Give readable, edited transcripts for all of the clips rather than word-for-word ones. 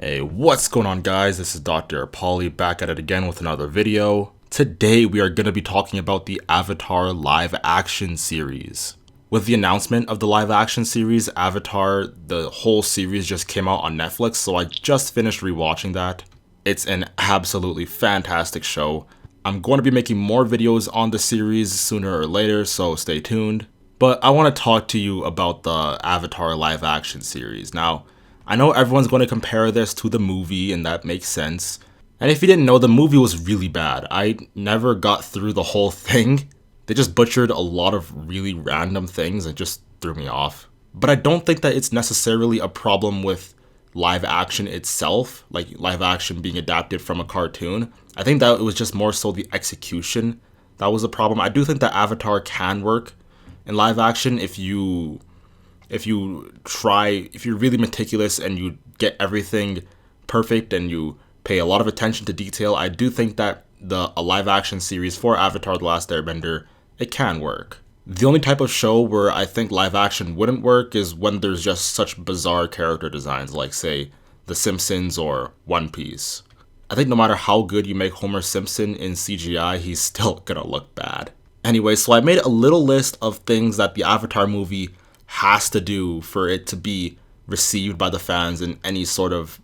Hey, what's going on guys? This is Dr. Pauly back at it again with another video. Today we are going to be talking about the Avatar live action series. With the announcement of the live action series, Avatar, the whole series just came out on Netflix, so I just finished rewatching that. It's an absolutely fantastic show. I'm going to be making more videos on the series sooner or later, so stay tuned. But I want to talk to you about the Avatar live action series. Now, I know everyone's going to compare this to the movie, and that makes sense. And if you didn't know, the movie was really bad. I never got through the whole thing. They just butchered a lot of really random things and just threw me off. But I don't think that it's necessarily a problem with live action itself, like live action being adapted from a cartoon. I think that it was just more so the execution that was a problem. I do think that Avatar can work in live action if you're really meticulous and you get everything perfect and you pay a lot of attention to detail. I do think that a live action series for Avatar The Last Airbender, it can work. The only type of show where I think live action wouldn't work is when there's just such bizarre character designs, like say The Simpsons or One Piece. I think no matter how good you make Homer Simpson in CGI, he's still gonna look bad. Anyway, so I made a little list of things that the Avatar movie has to do for it to be received by the fans in any sort of,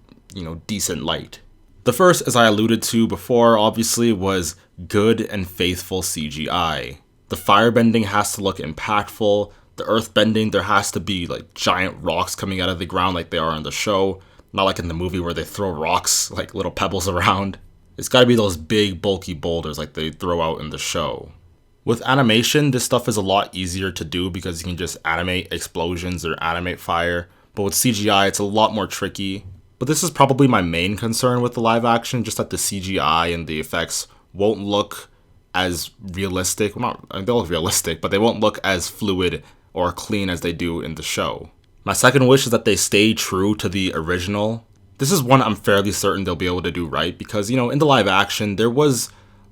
decent light. The first, as I alluded to before, obviously, was good and faithful CGI. The firebending has to look impactful. The earthbending, there has to be like giant rocks coming out of the ground like they are in the show. Not like in the movie where they throw rocks like little pebbles around. It's gotta be those big bulky boulders like they throw out in the show. With animation, this stuff is a lot easier to do because you can just animate explosions or animate fire. But with CGI, it's a lot more tricky. But this is probably my main concern with the live action, just that the CGI and the effects won't look as realistic. They'll look realistic, but they won't look as fluid or clean as they do in the show. My second wish is that they stay true to the original. This is one I'm fairly certain they'll be able to do right because, in the live action, there was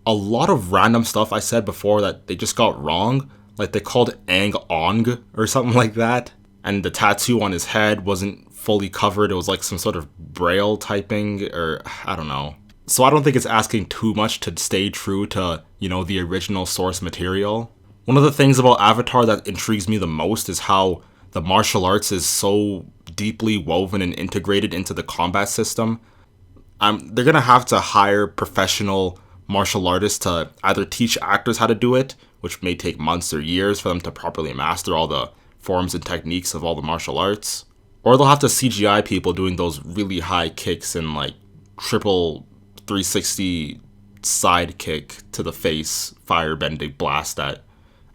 a lot of random stuff I said before that they just got wrong. Like they called Aang Ong or something like that. And the tattoo on his head wasn't fully covered. It was like some sort of braille typing or I don't know. So I don't think it's asking too much to stay true to, the original source material. One of the things about Avatar that intrigues me the most is how the martial arts is so deeply woven and integrated into the combat system. They're gonna have to hire professional martial artists to either teach actors how to do it, which may take months or years for them to properly master all the forms and techniques of all the martial arts, or they'll have to CGI people doing those really high kicks and like triple 360 side kick to the face firebending blast that,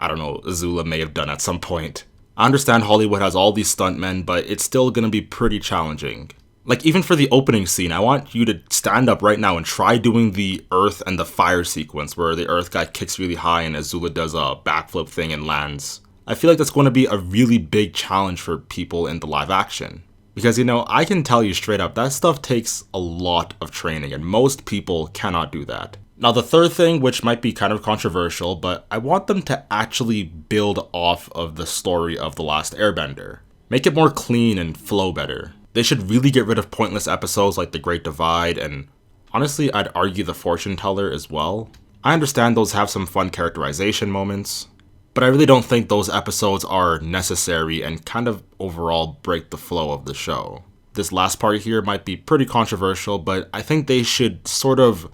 I don't know, Azula may have done at some point. I understand Hollywood has all these stuntmen, but it's still gonna be pretty challenging. Like, even for the opening scene, I want you to stand up right now and try doing the earth and the fire sequence where the earth guy kicks really high and Azula does a backflip thing and lands. I feel like that's going to be a really big challenge for people in the live action. Because, I can tell you straight up, that stuff takes a lot of training and most people cannot do that. Now, the third thing, which might be kind of controversial, but I want them to actually build off of the story of The Last Airbender. Make it more clean and flow better. They should really get rid of pointless episodes like The Great Divide and, honestly, I'd argue The Fortune Teller as well. I understand those have some fun characterization moments, but I really don't think those episodes are necessary and kind of overall break the flow of the show. This last part here might be pretty controversial, but I think they should sort of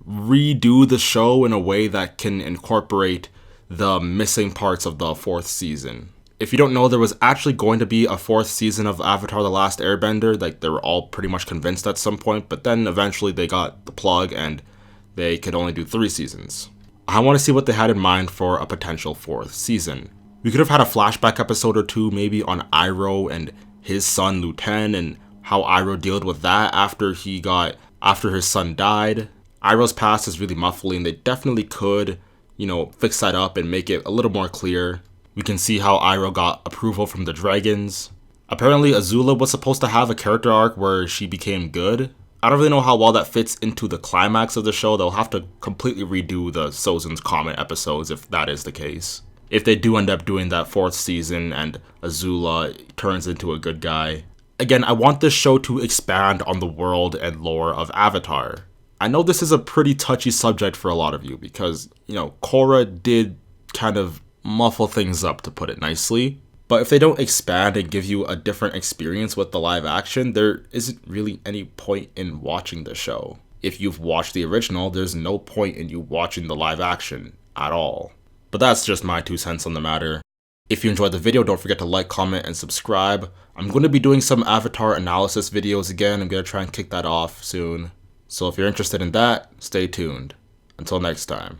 redo the show in a way that can incorporate the missing parts of the fourth season. If you don't know, there was actually going to be a fourth season of Avatar The Last Airbender. Like, they were all pretty much convinced at some point, but then eventually they got the plug and they could only do 3 seasons. I want to see what they had in mind for a potential fourth season. We could have had a flashback episode or two maybe on Iroh and his son Luten and how Iroh dealt with that after his son died. Iroh's past is really muffly and they definitely could, fix that up and make it a little more clear. We can see how Iroh got approval from the dragons. Apparently Azula was supposed to have a character arc where she became good. I don't really know how well that fits into the climax of the show. They'll have to completely redo the Sozin's Comet episodes if that is the case. If they do end up doing that fourth season and Azula turns into a good guy, Again, I want this show to expand on the world and lore of Avatar. I know this is a pretty touchy subject for a lot of you because, Korra did kind of muffle things up, to put it nicely. But if they don't expand and give you a different experience with the live action, there isn't really any point in watching the show. If you've watched the original, there's no point in you watching the live action at all. But that's just my 2 cents on the matter. If you enjoyed the video, don't forget to like, comment, and subscribe. I'm going to be doing some Avatar analysis videos again. I'm going to try and kick that off soon. So if you're interested in that, stay tuned. Until next time.